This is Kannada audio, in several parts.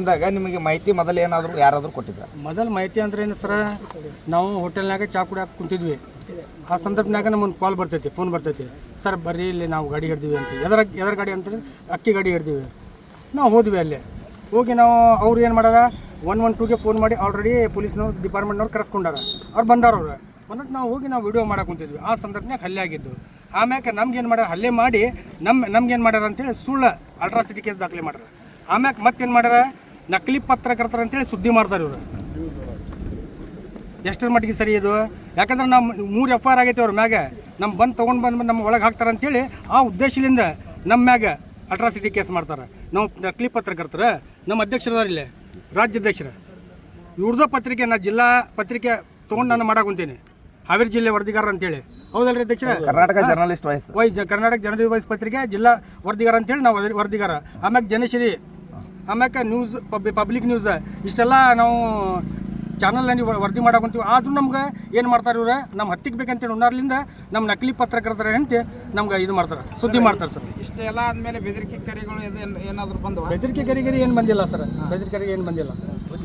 ಬಂದಾಗ ನಿಮಗೆ ಮಾಹಿತಿ ಮೊದಲು ಏನಾದರೂ ಯಾರಾದರೂ ಕೊಟ್ಟಿದ್ದಾರೆ? ಮೊದಲು ಮಾಹಿತಿ ಅಂದ್ರೆ ಏನು ಸರ, ನಾವು ಹೋಟೆಲ್ನಾಗ ಚಾ ಕುಡಿಯೋಕೆ ಕುಂತಿದ್ವಿ. ಆ ಸಂದರ್ಭನಾಗ ನಮ್ಮನ್ನು ಕಾಲ್ ಬರ್ತೈತಿ, ಫೋನ್ ಬರ್ತೈತಿ, ಸರ್ ಬರ್ರಿ ಇಲ್ಲಿ ನಾವು ಗಾಡಿ ಹಿಡ್ದೀವಿ ಅಂತ. ಎದರ ಗಾಡಿ ಅಂತಂದ್ರೆ ಅಕ್ಕಿ ಗಾಡಿ ಹಿಡ್ದೀವಿ. ನಾವು ಹೋದ್ವಿ ಅಲ್ಲಿ. ಹೋಗಿ ನಾವು ಅವ್ರು ಏನು ಮಾಡ್ಯಾರ, 112ಗೆ ಫೋನ್ ಮಾಡಿ ಆಲ್ರೆಡಿ ಪೊಲೀಸ್ನವ್ರು ಡಿಪಾರ್ಟ್ಮೆಂಟ್ನವ್ರು ಕರೆಸ್ಕೊಂಡಾರ. ಅವ್ರು ಬಂದವ್ರು ಬಂದಟ್ಟು ನಾವು ಹೋಗಿ ನಾವು ವಿಡಿಯೋ ಮಾಡಕ್ಕೆ ಕುಂತಿದ್ವಿ. ಆ ಸಂದರ್ಭನಾಗ ಹಲ್ಲೆ ಆಗಿದ್ದು. ಆಮ್ಯಾಕೆ ನಮ್ಗೇನು ಮಾಡ್ಯಾರ, ಹಲ್ಲೆ ಮಾಡಿ ನಮ್ಗೇನು ಮಾಡ್ಯಾರ ಅಂತೇಳಿ ಸುಳ್ಳು ಅಲ್ಟ್ರಾಸಿಟಿ ಕೇಸ್ ದಾಖಲೆ ಮಾಡ್ಯಾರ. ಆಮ್ಯಾಕೆ ಮತ್ತೇನು ಮಾಡ್ಯಾರ, ನಕಲಿ ಪತ್ರಕರ್ತರ ಅಂತೇಳಿ ಸುದ್ದಿ ಮಾಡ್ತಾರೆ ಇವರು. ಎಷ್ಟರ ಮಟ್ಟಿಗೆ ಸರಿ ಇದು? ಯಾಕಂದ್ರೆ ನಾವು 3 FIR ಆಗೈತೆ ಅವ್ರ ಮ್ಯಾಗ. ನಮ್ಮ ತೊಗೊಂಡು ನಮ್ಮ ಒಳಗೆ ಹಾಕ್ತಾರೆ ಅಂತೇಳಿ ಆ ಉದ್ದೇಶದಿಂದ ನಮ್ಮ ಮ್ಯಾಗ ಅಟ್ರಾಸಿಟಿ ಕೇಸ್ ಮಾಡ್ತಾರೆ. ನಾವು ನಕಲಿ ಪತ್ರಕರ್ತರ ನಮ್ಮ ಅಧ್ಯಕ್ಷರದಾರ ಇಲ್ಲಿ ರಾಜ್ಯಾಧ್ಯಕ್ಷರು ಇವ್ರದ್ದು ಪತ್ರಿಕೆ, ನಾ ಜಿಲ್ಲಾ ಪತ್ರಿಕೆ ತೊಗೊಂಡು ನಾನು ಮಾಡಾಕೊಂತೀನಿ, ಹಾವೇರಿ ಜಿಲ್ಲೆ ವರದಿಗಾರ ಅಂತೇಳಿ. ಹೌದಲ್ರಿ ಅಧ್ಯಕ್ಷರ? Karnataka journalist voice Karnataka journalist voice ಪತ್ರಿಕೆ ಜಿಲ್ಲಾ ವರದಿಗಾರ ಅಂತೇಳಿ ನಾವು ವರದಿಗಾರ. ಆಮ್ಯಾಗ ಜನಶ್ರೀ, ಆಮ್ಯಾಕೆ ನ್ಯೂಸ್ ಪಬ್ಲಿಕ್ ನ್ಯೂಸ್, ಇಷ್ಟೆಲ್ಲ ನಾವು ಚಾನಲ್ನಲ್ಲಿ ವರದಿ ಮಾಡಾಕೊಂತೀವಿ. ಆದರೂ ನಮ್ಗೆ ಏನು ಮಾಡ್ತಾರೆ ಇವ್ರು, ನಮ್ಮ ಹತ್ತಿಗೆ ಬೇಕಂತೇಳಿ ಉಣ್ಣಾರ್ಲಿಂದ ನಮ್ಮ ನಕಲಿ ಪತ್ರಕರ್ತರ ಅಂತ ನಮ್ಗೆ ಇದು ಮಾಡ್ತಾರೆ, ಸುದ್ದಿ ಮಾಡ್ತಾರೆ ಸರ್. ಇಷ್ಟೆಲ್ಲ ಆದಮೇಲೆ ಬೆದರಿಕೆ ಕರೆಗಳು ಏನಾದರೂ ಬಂದವ? ಬೆದರಿಕೆ ಕರೆಗೆ ಏನು ಬಂದಿಲ್ಲ ಸರ್, ಬೆದರಿಕೆ ಕರೆಗೆ ಏನು ಬಂದಿಲ್ಲ.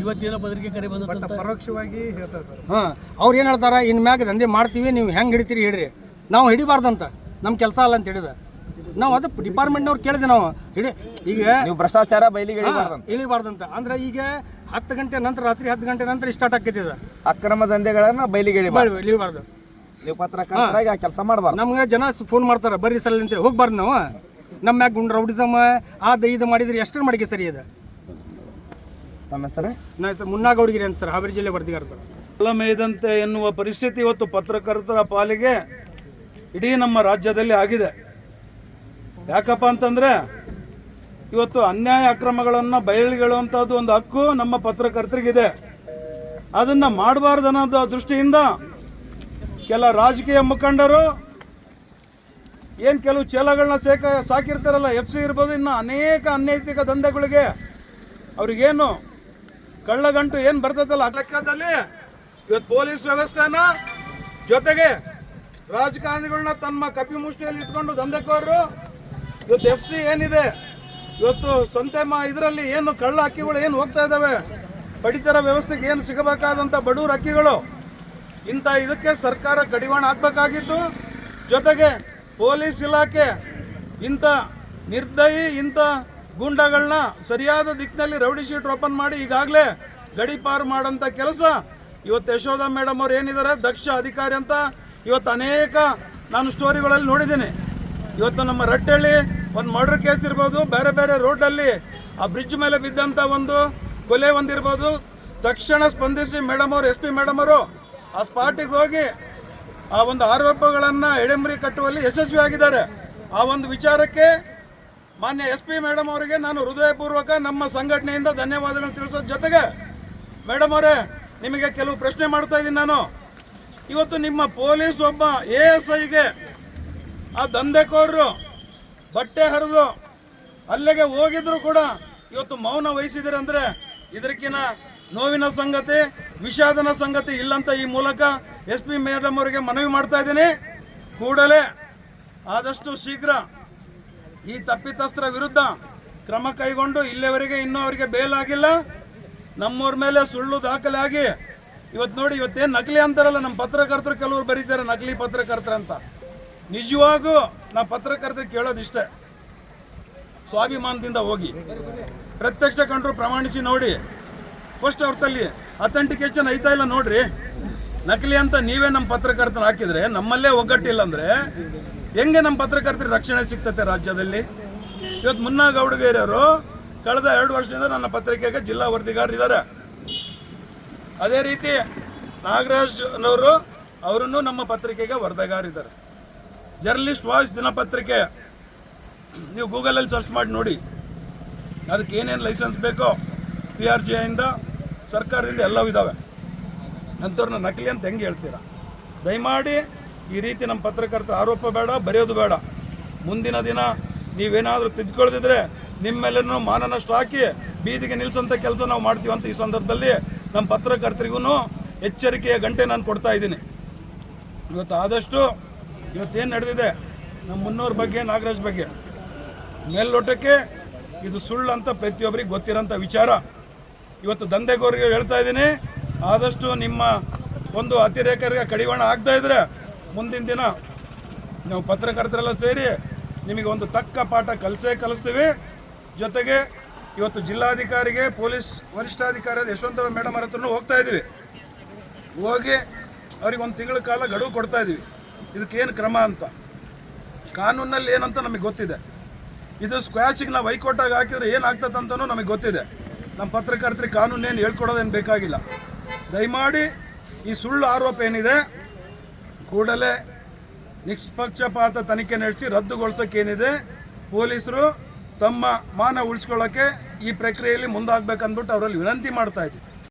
ಇವತ್ತೇನೋ ಬೆದರಿಕೆ ಕರೆ ಬಂದ ಪರೋಕ್ಷವಾಗಿ ಹೇಳ್ತಾರೆ. ಹಾಂ, ಅವ್ರು ಏನು ಹೇಳ್ತಾರೆ, ಇನ್ನು ಮ್ಯಾಗ ದಂಧೆ ಮಾಡ್ತೀವಿ, ನೀವು ಹೆಂಗೆ ಹಿಡಿತೀರಿ ಹೇಳ್ರಿ. ನಾವು ಹಿಡಿಬಾರ್ದಂತ, ನಮ್ಮ ಕೆಲಸ ಅಲ್ಲ ಅಂತ ಹೇಳಿದ. ನಾವು ಅದು ಡಿಪಾರ್ಟ್ಮೆಂಟ್ನವ್ರು ಕೇಳಿದೆ, ನಾವು ಈಗ ನೀವು ಭ್ರಷ್ಟಾಚಾರ ಬಯಲಿಗೆ ಇಳಿಬಾರ್ದಂತ. ಅಂದ್ರೆ ಈಗ 10 ಗಂಟೆ ನಂತರ, ರಾತ್ರಿ 10 ಗಂಟೆ ನಂತರ ಸ್ಟಾರ್ಟ್ ಆಗ್ತೈತಿ ಅಕ್ರಮ ದಂಧೆಗಳನ್ನ ಬಯಲಿಗೆ ಇಳಿಬಾರ್ದು. ನೀವು ಪತ್ರಕರ್ತರಾಗಿ ಆ ಕೆಲಸ ಮಾಡಬಾರ್ದು. ನಮ್ಗೆ ಜನ ಫೋನ್ ಮಾಡ್ತಾರೆ, ಬರ್ರಿ ಸಲ ಅಂತೇಳಿ. ಹೋಗ್ಬಾರ್ದು ನಾವು. ನಮ್ಮ ಮ್ಯಾಗ ಗುಂಡು ರೌಡಿಸಮ್ ಇದು ಮಾಡಿದ್ರೆ ಎಷ್ಟರ ಮಾಡಿಗೆ ಸರಿ ಇದೆ. ನಮ್ಮ ಹೆಸರು ಮುನ್ನಾಗೌಡಿಗಿರಿ ಅಂತ ಸರ್, ಹಾವೇರಿ ಜಿಲ್ಲೆ ವರದಿಗಾರ ಸರ್. ಮೇದಂತೆ ಎನ್ನುವ ಪರಿಸ್ಥಿತಿ ಇವತ್ತು ಪತ್ರಕರ್ತರ ಪಾಲಿಗೆ ಇಡೀ ನಮ್ಮ ರಾಜ್ಯದಲ್ಲಿ ಆಗಿದೆ. ಯಾಕಪ್ಪ ಅಂತಂದರೆ ಇವತ್ತು ಅನ್ಯಾಯ ಅಕ್ರಮಗಳನ್ನು ಬಯಲಿಗೆಳುವಂಥದ್ದು ಒಂದು ಹಕ್ಕು ನಮ್ಮ ಪತ್ರಕರ್ತರಿಗಿದೆ. ಅದನ್ನು ಮಾಡಬಾರ್ದು ಅನ್ನೋದು ದೃಷ್ಟಿಯಿಂದ ಕೆಲ ರಾಜಕೀಯ ಮುಖಂಡರು ಏನು ಕೆಲವು ಚೇಲಗಳನ್ನ ಸಾಕಿರ್ತಾರಲ್ಲ, FC ಇರ್ಬೋದು, ಇನ್ನು ಅನೇಕ ಅನೈತಿಕ ದಂಧೆಗಳಿಗೆ ಅವ್ರಿಗೇನು ಕಳ್ಳಗಂಟು ಏನು ಬರ್ತದಲ್ಲ ಆ ಲೆಕ್ಕದಲ್ಲಿ ಇವತ್ತು ಪೊಲೀಸ್ ವ್ಯವಸ್ಥೆನ ಜೊತೆಗೆ ರಾಜಕಾರಣಿಗಳನ್ನ ತಮ್ಮ ಕಪಿ ಮುಷ್ಟಿಯಲ್ಲಿ ಇಟ್ಕೊಂಡು ದಂಧೆಕೋರರು ಇವತ್ತು FC ಏನಿದೆ, ಇವತ್ತು ಸಂತೆ ಇದರಲ್ಲಿ ಏನು ಕಳ್ಳ ಅಕ್ಕಿಗಳು ಏನು ಹೋಗ್ತಾ ಇದ್ದಾವೆ, ಪಡಿತರ ವ್ಯವಸ್ಥೆಗೆ ಏನು ಸಿಗಬೇಕಾದಂಥ ಬಡವ್ರ ಅಕ್ಕಿಗಳು, ಇಂಥ ಇದಕ್ಕೆ ಸರ್ಕಾರ ಕಡಿವಾಣ ಹಾಕಬೇಕಾಗಿತ್ತು. ಜೊತೆಗೆ ಪೊಲೀಸ್ ಇಲಾಖೆ ಇಂಥ ನಿರ್ದಯಿ, ಇಂಥ ಗೂಂಡಾಗಳನ್ನ ಸರಿಯಾದ ದಿಕ್ಕಿನಲ್ಲಿ ರೌಡಿ ಶೀಟ್ ಓಪನ್ ಮಾಡಿ ಈಗಾಗಲೇ ಗಡಿಪಾರು ಮಾಡೋಂಥ ಕೆಲಸ ಇವತ್ತು ಯಶೋಧ ಮೇಡಮ್ ಅವ್ರು ಏನಿದ್ದಾರೆ ದಕ್ಷ ಅಧಿಕಾರಿ ಅಂತ ಇವತ್ತು ಅನೇಕ ನಾನು ಸ್ಟೋರಿಗಳಲ್ಲಿ ನೋಡಿದ್ದೀನಿ. ಇವತ್ತು ನಮ್ಮ ರಟ್ಟಳ್ಳಿ ಒಂದು ಮರ್ಡರ್ ಕೇಸ್ ಇರ್ಬೋದು, ಬೇರೆ ಬೇರೆ ರೋಡಲ್ಲಿ ಆ ಬ್ರಿಡ್ಜ್ ಮೇಲೆ ಬಿದ್ದಂಥ ಒಂದು ಕೊಲೆ ಒಂದಿರ್ಬೋದು, ತಕ್ಷಣ ಸ್ಪಂದಿಸಿ ಮೇಡಮ್ ಅವರು SP ಮೇಡಮ್ ಅವರು ಆ ಸ್ಪಾಟಿಗೆ ಹೋಗಿ ಆ ಒಂದು ಆರೋಪಗಳನ್ನು ಎಡೆಮರಿ ಕಟ್ಟುವಲ್ಲಿ ಯಶಸ್ವಿಯಾಗಿದ್ದಾರೆ. ಆ ಒಂದು ವಿಚಾರಕ್ಕೆ ಮಾನ್ಯ SP ಮೇಡಮ್ ಅವರಿಗೆ ನಾನು ಹೃದಯಪೂರ್ವಕ ನಮ್ಮ ಸಂಘಟನೆಯಿಂದ ಧನ್ಯವಾದಗಳನ್ನು ತಿಳಿಸೋದ್ರ ಜೊತೆಗೆ, ಮೇಡಮ್ ಅವರೇ ನಿಮಗೆ ಕೆಲವು ಪ್ರಶ್ನೆ ಮಾಡ್ತಾ ಇದ್ದೀನಿ ನಾನು. ಇವತ್ತು ನಿಮ್ಮ ಪೊಲೀಸ್ ಒಬ್ಬ ASIಗೆ ಆ ದಂಧೆಕೋರರು ಬಟ್ಟೆ ಹರಿದು ಅಲ್ಲಿಗೆ ಹೋಗಿದ್ರು ಕೂಡ ಇವತ್ತು ಮೌನ ವಹಿಸಿದರೆ ಅಂದರೆ ಇದಕ್ಕಿನ ನೋವಿನ ಸಂಗತಿ, ವಿಷಾದನ ಸಂಗತಿ ಇಲ್ಲಂತ ಈ ಮೂಲಕ SP ಮೇಡಮ್ ಅವರಿಗೆ ಮನವಿ ಮಾಡ್ತಾ ಇದ್ದೀನಿ. ಕೂಡಲೇ ಆದಷ್ಟು ಶೀಘ್ರ ಈ ತಪ್ಪಿತಸ್ಥರ ವಿರುದ್ಧ ಕ್ರಮ ಕೈಗೊಂಡು, ಇಲ್ಲಿವರೆಗೆ ಇನ್ನೂ ಅವರಿಗೆ ಬೇಲ್ ಆಗಿಲ್ಲ, ನಮ್ಮವ್ರ ಮೇಲೆ ಸುಳ್ಳು ದಾಖಲೆ ಆಗಿ ಇವತ್ತು ನೋಡಿ, ಇವತ್ತೇನು ನಕಲಿ ಅಂತಾರಲ್ಲ ನಮ್ಮ ಪತ್ರಕರ್ತರು, ಕೆಲವರು ಬರೀತಾರೆ ನಕಲಿ ಪತ್ರಕರ್ತರು ಅಂತ. ನಿಜವಾಗೂ ನಾವು ಪತ್ರಕರ್ತರಿಗೆ ಕೇಳೋದಿಷ್ಟೇ, ಸ್ವಾಭಿಮಾನದಿಂದ ಹೋಗಿ ಪ್ರತ್ಯಕ್ಷ ಕಂಡ್ರು ಪ್ರಮಾಣಿಸಿ ನೋಡಿ. ಫಸ್ಟ್ ಅವ್ರ ತಲ್ಲಿ ಅಥೆಂಟಿಕೇಶನ್ ಐತಾ ಇಲ್ಲ ನೋಡ್ರಿ. ನಕಲಿ ಅಂತ ನೀವೇ ನಮ್ಮ ಪತ್ರಕರ್ತನ ಹಾಕಿದ್ರೆ, ನಮ್ಮಲ್ಲೇ ಒಗ್ಗಟ್ಟಿಲ್ಲ ಅಂದರೆ ಹೆಂಗೆ ನಮ್ಮ ಪತ್ರಕರ್ತರಿಗೆ ರಕ್ಷಣೆ ಸಿಗ್ತತೆ ರಾಜ್ಯದಲ್ಲಿ? ಇವತ್ತು ಮುನ್ನಾಗೌಡಗೇರಿಯವರು ಕಳೆದ 2 ವರ್ಷದಿಂದ ನನ್ನ ಪತ್ರಿಕೆಗೆ ಜಿಲ್ಲಾ ವರದಿಗಾರರಿದ್ದಾರೆ. ಅದೇ ರೀತಿ ನಾಗರಾಜ್ನವರು ಅವರನ್ನು ನಮ್ಮ ಪತ್ರಿಕೆಗೆ ವರದಿಗಾರಿದ್ದಾರೆ. ಜರ್ನಲಿಸ್ಟ್ ವಾಯ್ಸ್ ದಿನಪತ್ರಿಕೆ ನೀವು ಗೂಗಲಲ್ಲಿ ಸರ್ಚ್ ಮಾಡಿ ನೋಡಿ, ಅದಕ್ಕೆ ಏನೇನು ಲೈಸೆನ್ಸ್ ಬೇಕೋ PRGIಯಿಂದ ಸರ್ಕಾರದಿಂದ ಎಲ್ಲವೂ ಇದ್ದಾವೆ. ಅಂಥವ್ರನ್ನ ನಕಲಿ ಅಂತ ಹೆಂಗೆ ಹೇಳ್ತೀರಾ? ದಯಮಾಡಿ ಈ ರೀತಿ ನಮ್ಮ ಪತ್ರಕರ್ತರ ಆರೋಪ ಬೇಡ, ಬರೆಯೋದು ಬೇಡ. ಮುಂದಿನ ದಿನ ನೀವೇನಾದರೂ ತಿದ್ದುಕೊಳ್ಳದಿದ್ರೆ ನಿಮ್ಮೆಲ್ಲರೂ ಮಾನನಷ್ಟ ಹಾಕಿ ಬೀದಿಗೆ ನಿಲ್ಲಿಸೋಂಥ ಕೆಲಸ ನಾವು ಮಾಡ್ತೀವಿ ಅಂತ ಈ ಸಂದರ್ಭದಲ್ಲಿ ನಮ್ಮ ಪತ್ರಕರ್ತರಿಗೂ ಎಚ್ಚರಿಕೆಯ ಗಂಟೆ ನಾನು ಕೊಡ್ತಾ ಇದ್ದೀನಿ. ಇವತ್ತು ಆದಷ್ಟು ಇವತ್ತೇನು ನಡೆದಿದೆ ನಮ್ಮ ಮುನ್ನೂರ ಬಗ್ಗೆ, ನಾಗರಾಜ್ ಬಗ್ಗೆ ಮೇಲ್ನೋಟಕ್ಕೆ ಇದು ಸುಳ್ಳು ಅಂತ ಪ್ರತಿಯೊಬ್ಬರಿಗೆ ಗೊತ್ತಿರೋಂಥ ವಿಚಾರ. ಇವತ್ತು ದಂಧೆಗೋರಿಗೆ ಹೇಳ್ತಾ ಇದ್ದೀನಿ, ಆದಷ್ಟು ನಿಮ್ಮ ಒಂದು ಅತಿರೇಕರಿಗೆ ಕಡಿವಾಣ ಆಗ್ತಾ ಇದ್ರೆ ಮುಂದಿನ ದಿನ ನಾವು ಪತ್ರಕರ್ತರೆಲ್ಲ ಸೇರಿ ನಿಮಗೆ ಒಂದು ತಕ್ಕ ಪಾಠ ಕಲಿಸ್ತೀವಿ. ಜೊತೆಗೆ ಇವತ್ತು ಜಿಲ್ಲಾಧಿಕಾರಿಗೆ, ಪೊಲೀಸ್ ವರಿಷ್ಠಾಧಿಕಾರಿ ಯಶವಂತರಾವ್ ಮೇಡಮ್ ಅವ್ರ ಹತ್ರನೂ ಹೋಗ್ತಾ ಇದ್ದೀವಿ. ಹೋಗಿ ಅವ್ರಿಗೆ ಒಂದು ತಿಂಗಳ ಕಾಲ ಗಡುವು ಕೊಡ್ತಾ ಇದ್ದೀವಿ. ಇದಕ್ಕೇನು ಕ್ರಮ ಅಂತ ಕಾನೂನಲ್ಲಿ ಏನಂತ ನಮಗೆ ಗೊತ್ತಿದೆ. ಇದು ಸ್ಕ್ವಾಶಿಗೆ ನಾವು ಹೈಕೋರ್ಟಾಗಿ ಹಾಕಿದರೆ ಏನಾಗ್ತದೆ ಅಂತಲೂ ನಮಗೆ ಗೊತ್ತಿದೆ. ನಮ್ಮ ಪತ್ರಕರ್ತರಿಗೆ ಕಾನೂನೇನು ಹೇಳ್ಕೊಡೋದೇನು ಬೇಕಾಗಿಲ್ಲ. ದಯಮಾಡಿ ಈ ಸುಳ್ಳು ಆರೋಪ ಏನಿದೆ ಕೂಡಲೇ ನಿಷ್ಪಕ್ಷಪಾತ ತನಿಖೆ ನಡೆಸಿ ರದ್ದುಗೊಳಿಸೋಕ್ಕೇನಿದೆ ಪೊಲೀಸರು ತಮ್ಮ ಮಾನ ಉಳಿಸ್ಕೊಳ್ಳೋಕ್ಕೆ ಈ ಪ್ರಕ್ರಿಯೆಯಲ್ಲಿ ಮುಂದಾಗಬೇಕಂದ್ಬಿಟ್ಟು ಅವರಲ್ಲಿ ವಿನಂತಿ ಮಾಡ್ತಾ ಇದ್ದೀವಿ.